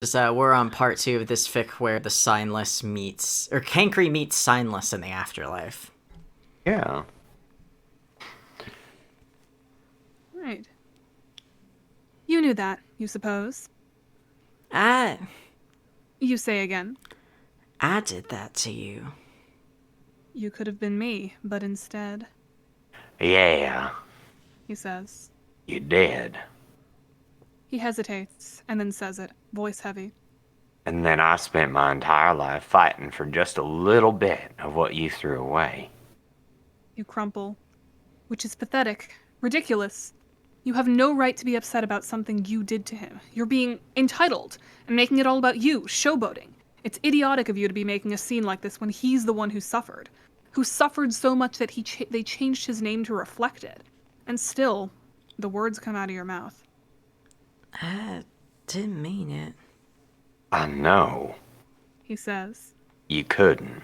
We're on part 2 of this fic where the Kankri meets Signless in the afterlife. Yeah. Right. You knew that, you suppose? I You say again. I did that to you. You could have been me, but instead, Yeah, he says. you did. He hesitates, and then says it, voice heavy. And then I spent my entire life fighting for just a little bit of what you threw away. You crumple. Which is pathetic. Ridiculous. You have no right to be upset about something you did to him. You're being entitled and making it all about you, showboating. It's idiotic of you to be making a scene like this when he's the one who suffered so much that they changed his name to reflect it. And still, the words come out of your mouth. I didn't mean it. I know. He says. You couldn't.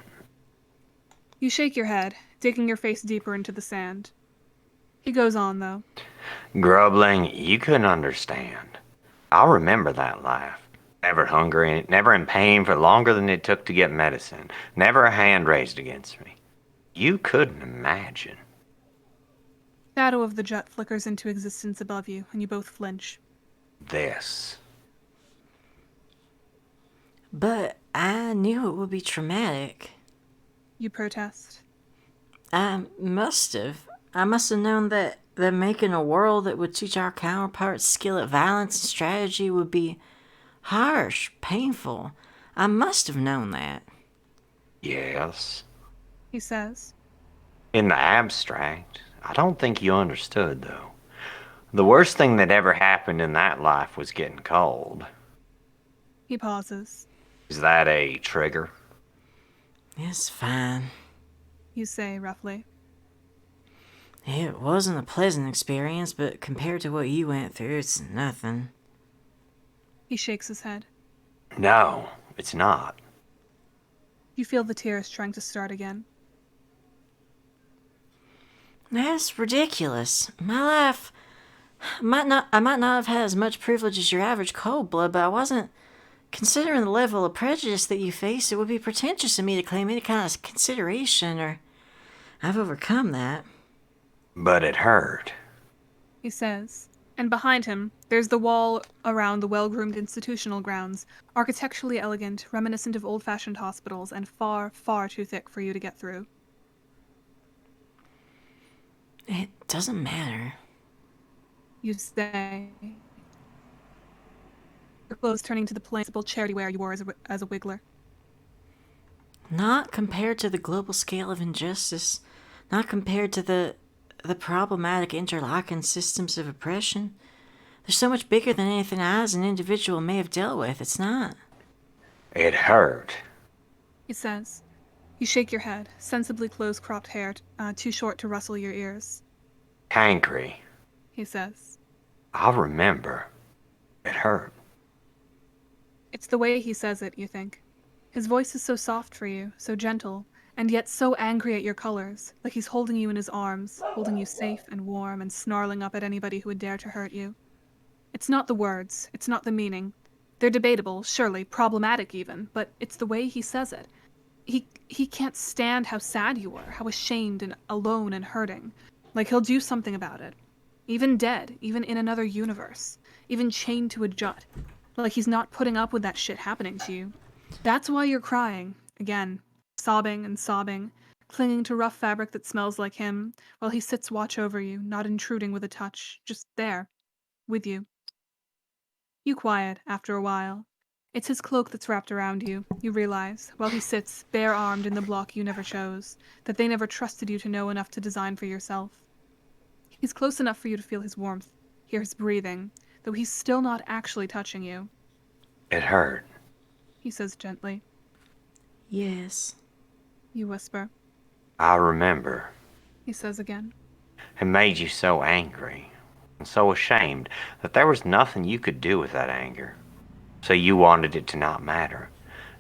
You shake your head, digging your face deeper into the sand. He goes on, though. Grubbling, you couldn't understand. I remember that life. Never hungry, never in pain for longer than it took to get medicine. Never a hand raised against me. You couldn't imagine. Shadow of the jet flickers into existence above you, and you both flinch. This. But I knew it would be traumatic. You protest. I must have. I must have known that making a world that would teach our counterparts skill at violence and strategy would be harsh, painful. I must have known that. Yes. He says. In the abstract, I don't think you understood, though. The worst thing that ever happened in that life was getting cold. He pauses. Is that a trigger? It's fine. You say roughly. It wasn't a pleasant experience, but compared to what you went through, it's nothing. He shakes his head. No, it's not. You feel the tears trying to start again. That's ridiculous. My life I might not have had as much privilege as your average cold blood, but I wasn't. Considering the level of prejudice that you face, it would be pretentious of me to claim any kind of consideration, or I've overcome that. But it hurt. He says. And behind him, there's the wall around the well-groomed institutional grounds, architecturally elegant, reminiscent of old-fashioned hospitals, and far, far too thick for you to get through. It doesn't matter. You say. Your clothes turning to the plain, simple charity wear you wore as a wiggler. Not compared to the global scale of injustice. Not compared to the problematic interlocking systems of oppression. They're so much bigger than anything I as an individual may have dealt with. It's not. It hurt. He says. You shake your head, sensibly close-cropped hair, too short to rustle your ears. Kankri. He says. I remember. It hurt. It's the way he says it, you think. His voice is so soft for you, so gentle, and yet so angry at your colors, like he's holding you in his arms, holding you safe and warm, and snarling up at anybody who would dare to hurt you. It's not the words, it's not the meaning. They're debatable, surely, problematic even, but it's the way he says it. He can't stand how sad you are, how ashamed and alone and hurting. Like he'll do something about it. Even dead, even in another universe. Even chained to a jut. Like he's not putting up with that shit happening to you. That's why you're crying, again, sobbing and sobbing, clinging to rough fabric that smells like him, while he sits watch over you, not intruding with a touch, just there, with you. You quiet after a while. It's his cloak that's wrapped around you, you realize, while he sits, bare-armed in the block you never chose, that they never trusted you to know enough to design for yourself. He's close enough for you to feel his warmth, hear his breathing, though he's still not actually touching you. It hurt. He says gently. Yes. You whisper. I remember. He says again. It made you so angry and so ashamed that there was nothing you could do with that anger. So you wanted it to not matter.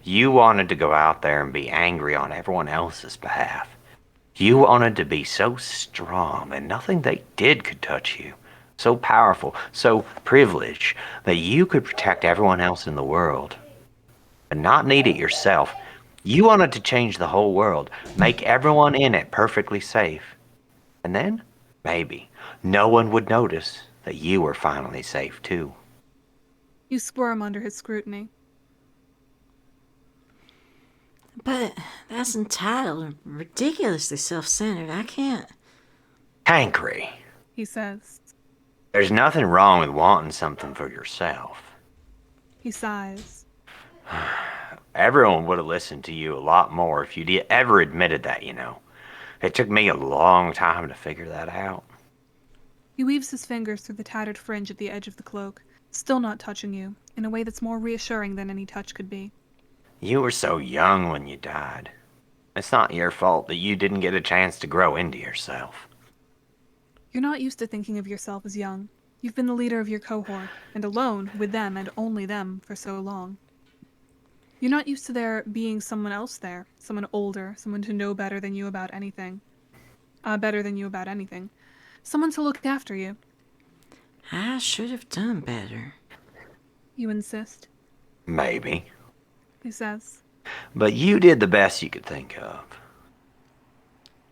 You wanted to go out there and be angry on everyone else's behalf. You wanted to be so strong that nothing they did could touch you. so powerful, so privileged that you could protect everyone else in the world, but not need it yourself. You wanted to change the whole world, make everyone in it perfectly safe. And then, maybe, no one would notice that you were finally safe too. You squirm under his scrutiny. But that's entitled and ridiculously self-centered. I can't. Kankri, He says. there's nothing wrong with wanting something for yourself. He sighs. Everyone would have listened to you a lot more if you'd ever admitted that, you know. It took me a long time to figure that out. He weaves his fingers through the tattered fringe at the edge of the cloak, still not touching you, in a way that's more reassuring than any touch could be. You were so young when you died. It's not your fault that you didn't get a chance to grow into yourself. You're not used to thinking of yourself as young. You've been the leader of your cohort, and alone, with them and only them, for so long. You're not used to there being someone else there, someone older, someone to know better than you about anything. Someone to look after you. I should have done better. You insist, Maybe. he says. But you did the best you could think of.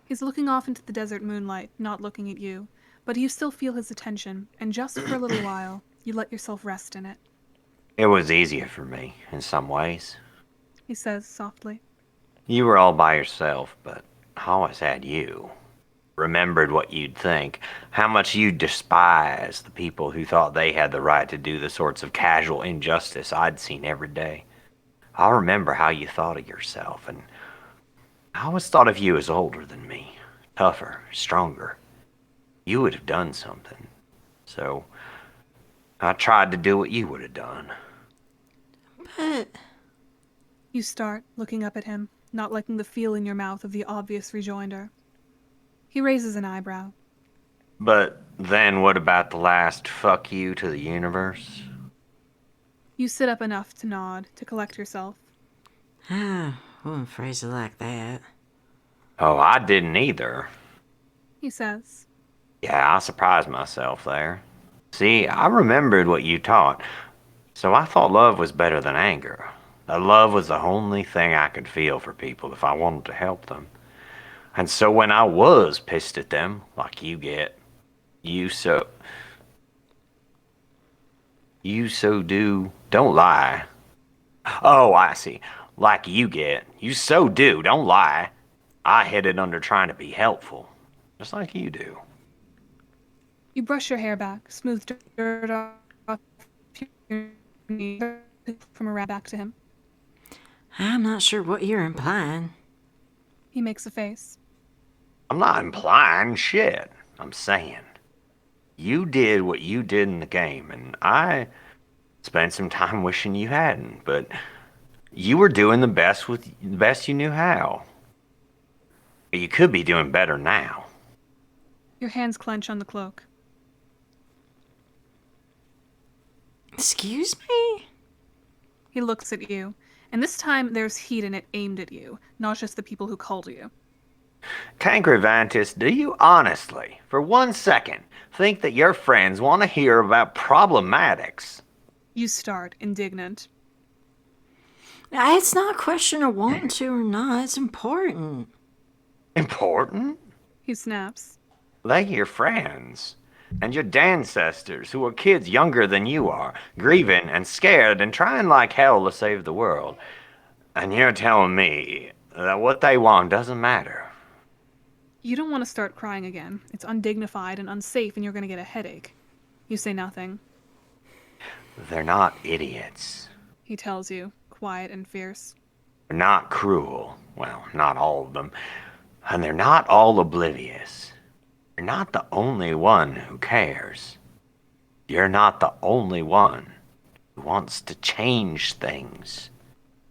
He's looking off into the desert moonlight, not looking at you, but you still feel his attention, and just for a little while, you let yourself rest in it, It was easier for me, in some ways. he says softly. You were all by yourself, but I always had you. Remembered what you'd think, how much you despised the people who thought they had the right to do the sorts of casual injustice I'd seen every day. I remember how you thought of yourself, and I always thought of you as older than me, tougher, stronger. You would have done something. So, I tried to do what you would have done. But You start, looking up at him, not liking the feel in your mouth of the obvious rejoinder. He raises an eyebrow. But then what about the last fuck you to the universe? You sit up enough to nod, to collect yourself. I wouldn't phrase it like that. Oh, I didn't either. He says. Yeah, I surprised myself there. See, I remembered what you taught, so I thought love was better than anger. That love was the only thing I could feel for people if I wanted to help them. And so when I was pissed at them, like you get, you so don't lie. Oh, I see. Like you get, you so do, don't lie. I hid it under trying to be helpful, just like you do. You brush your hair back, smooth dirt off your knee from around back to him. I'm not sure what you're implying. He makes a face. I'm not implying shit. I'm saying you did what you did in the game, and I spent some time wishing you hadn't. But you were doing the best you knew how. But you could be doing better now. Your hands clench on the cloak. Excuse me? He looks at you, and this time there's heat in it aimed at you, not just the people who called you. Kankri, do you honestly, for 1 second, think that your friends want to hear about problematics? You start, indignant. It's not a question of wanting to or not. It's important. Important? He snaps. They're your friends. And your ancestors, who are kids younger than you are, grieving and scared and trying like hell to save the world. And you're telling me that what they want doesn't matter. You don't want to start crying again. It's undignified and unsafe, and you're going to get a headache. You say nothing. They're not idiots. He tells you, quiet and fierce. They're not cruel. Well, not all of them. And they're not all oblivious. You're not the only one who cares. You're not the only one who wants to change things.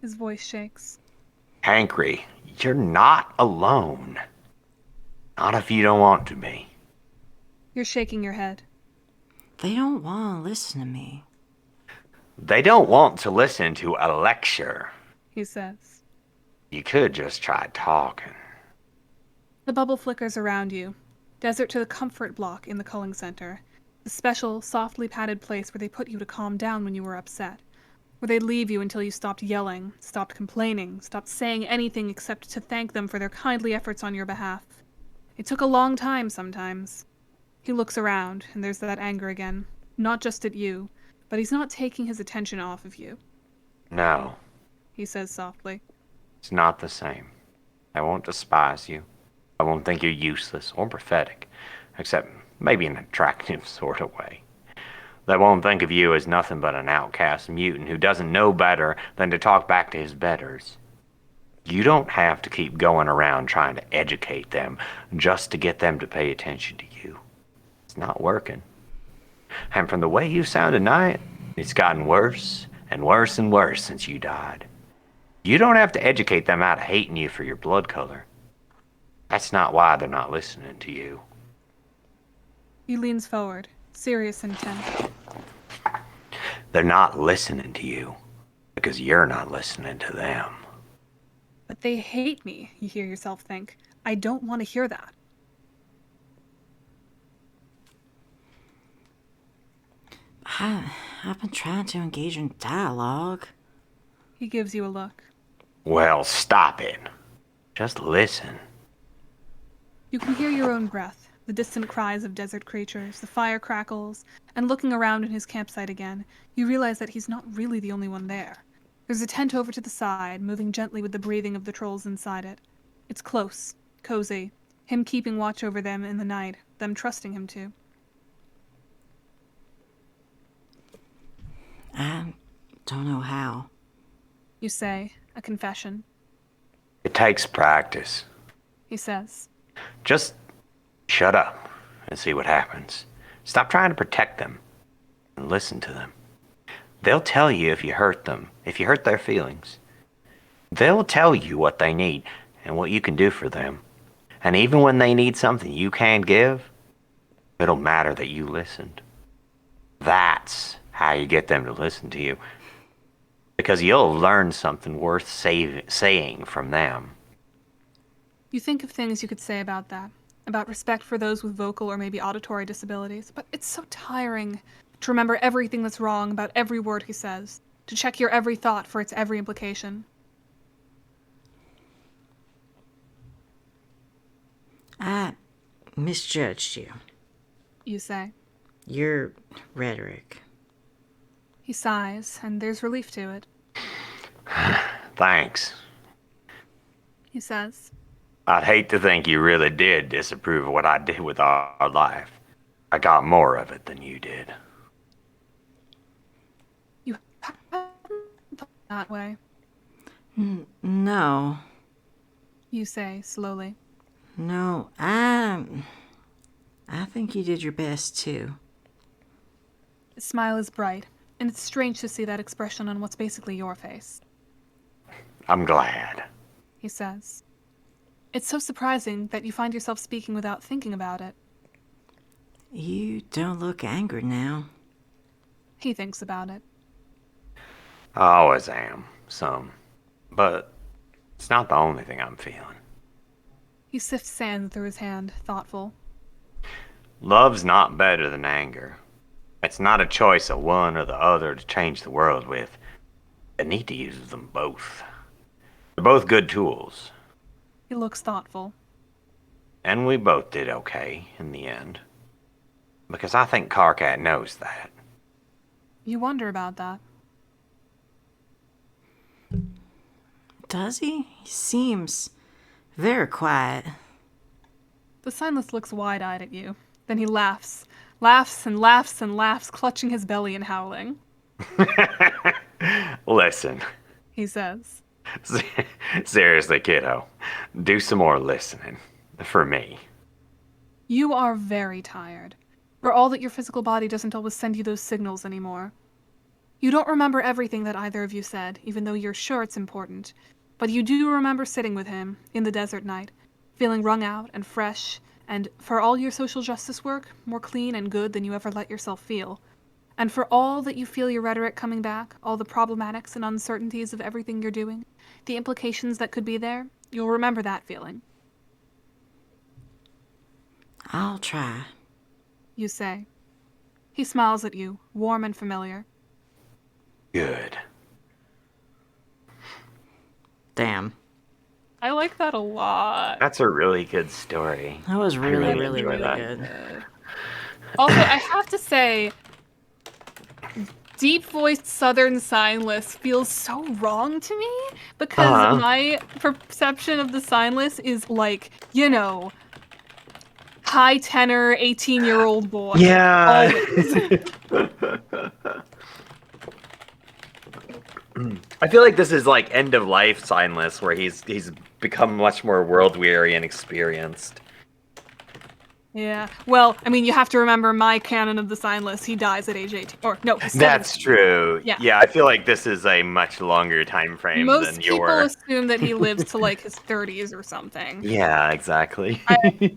His voice shakes. Kankri, you're not alone. Not if you don't want to be. You're shaking your head. They don't want to listen to me. They don't want to listen to a lecture. He says. You could just try talking. The bubble flickers around you. Desert to the comfort block in the culling center. The special, softly padded place where they put you to calm down when you were upset. Where they'd leave you until you stopped yelling, stopped complaining, stopped saying anything except to thank them for their kindly efforts on your behalf. It took a long time sometimes. He looks around, and there's that anger again. Not just at you, but he's not taking his attention off of you, No, he says softly. it's not the same. I won't despise you. I won't think you're useless or pathetic, except maybe in an attractive sort of way. They won't think of you as nothing but an outcast mutant who doesn't know better than to talk back to his betters. You don't have to keep going around trying to educate them just to get them to pay attention to you. It's not working. And from the way you sound tonight, it's gotten worse and worse and worse since you died. You don't have to educate them out of hating you for your blood color. That's not why they're not listening to you. He leans forward, serious and intent. They're not listening to you because you're not listening to them. But they hate me, you hear yourself think. I don't want to hear that. I've been trying to engage in dialogue. He gives you a look. Well, stop it. Just listen. You can hear your own breath, the distant cries of desert creatures, the fire crackles, and looking around in his campsite again, you realize that he's not really the only one there. There's a tent over to the side, moving gently with the breathing of the trolls inside it. It's close, cozy, him keeping watch over them in the night, them trusting him to. I don't know how. You say, a confession. It takes practice. He says. Just shut up and see what happens. Stop trying to protect them and listen to them. They'll tell you if you hurt them, if you hurt their feelings. They'll tell you what they need and what you can do for them. And even when they need something you can't give, it'll matter that you listened. That's how you get them to listen to you. Because you'll learn something worth saying from them. You think of things you could say about that, about respect for those with vocal or maybe auditory disabilities, but it's so tiring to remember everything that's wrong about every word he says, to check your every thought for its every implication. I misjudged you. You say. Your rhetoric. He sighs, and there's relief to it. Thanks. He says. I'd hate to think you really did disapprove of what I did with our life. I got more of it than you did. You haven't thought that way, No. you say slowly. No, I think you did your best too. His smile is bright, and it's strange to see that expression on what's basically your face. I'm glad. He says. It's so surprising that you find yourself speaking without thinking about it. You don't look angry now. He thinks about it. I always am, some. But it's not the only thing I'm feeling. He sifts sand through his hand, thoughtful. Love's not better than anger. It's not a choice of one or the other to change the world with. I need to use them both. They're both good tools. He looks thoughtful. And we both did okay in the end. Because I think Carcat knows that. You wonder about that. Does he? He seems very quiet. The Signless looks wide-eyed at you. Then he laughs. Laughs and laughs and laughs, clutching his belly and howling. Listen. He says. Seriously, kiddo. Do some more listening. For me. You are very tired. For all that your physical body doesn't always send you those signals anymore. You don't remember everything that either of you said, even though you're sure it's important. But you do remember sitting with him, in the desert night, feeling wrung out and fresh, and, for all your social justice work, more clean and good than you ever let yourself feel. And for all that you feel your rhetoric coming back, all the problematics and uncertainties of everything you're doing, the implications that could be there, you'll remember that feeling. I'll try. You say. He smiles at you, warm and familiar. Good. Damn. I like that a lot. That's a really good story. That was I really, really really, enjoy really that. good. Also, I have to say, deep-voiced Southern Signless feels so wrong to me because Uh-huh. my perception of the Signless is like, high tenor 18-year-old boy. Yeah. Always. I feel like this is like end of life Signless, where he's become much more world weary and experienced. Yeah. Well, I mean, you have to remember my canon of the Signless. He dies at age 18. Or, no, 17. That's true. Yeah. Yeah, I feel like this is a much longer time frame Most than people your. assume that he lives to like his 30s or something. Yeah, exactly. I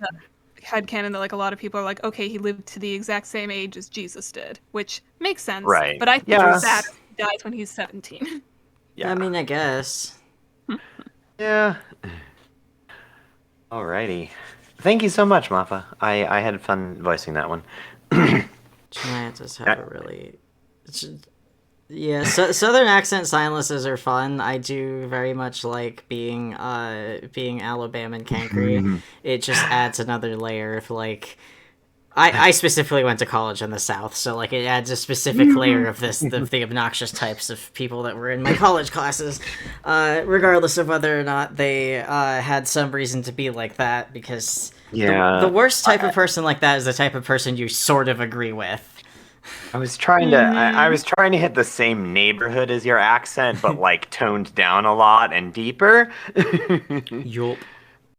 had canon that like a lot of people are like, okay, he lived to the exact same age as Jesus did, which makes sense. Right. But I think Yeah. it's sad if he dies when he's 17. Yeah. I mean, I guess. Yeah. Alrighty. Thank you so much, Mappa. I had fun voicing that one. Giants have a really. Yeah, Southern accent signlesses are fun. I do very much like being Alabama and Kankri. It just adds another layer of like. I specifically went to college in the South, so like it adds a specific layer of the obnoxious types of people that were in my college classes, regardless of whether or not they had some reason to be like that. Because the worst type of person like that is the type of person you sort of agree with. I was trying to I was trying to hit the same neighborhood as your accent, but like toned down a lot and deeper. Yup.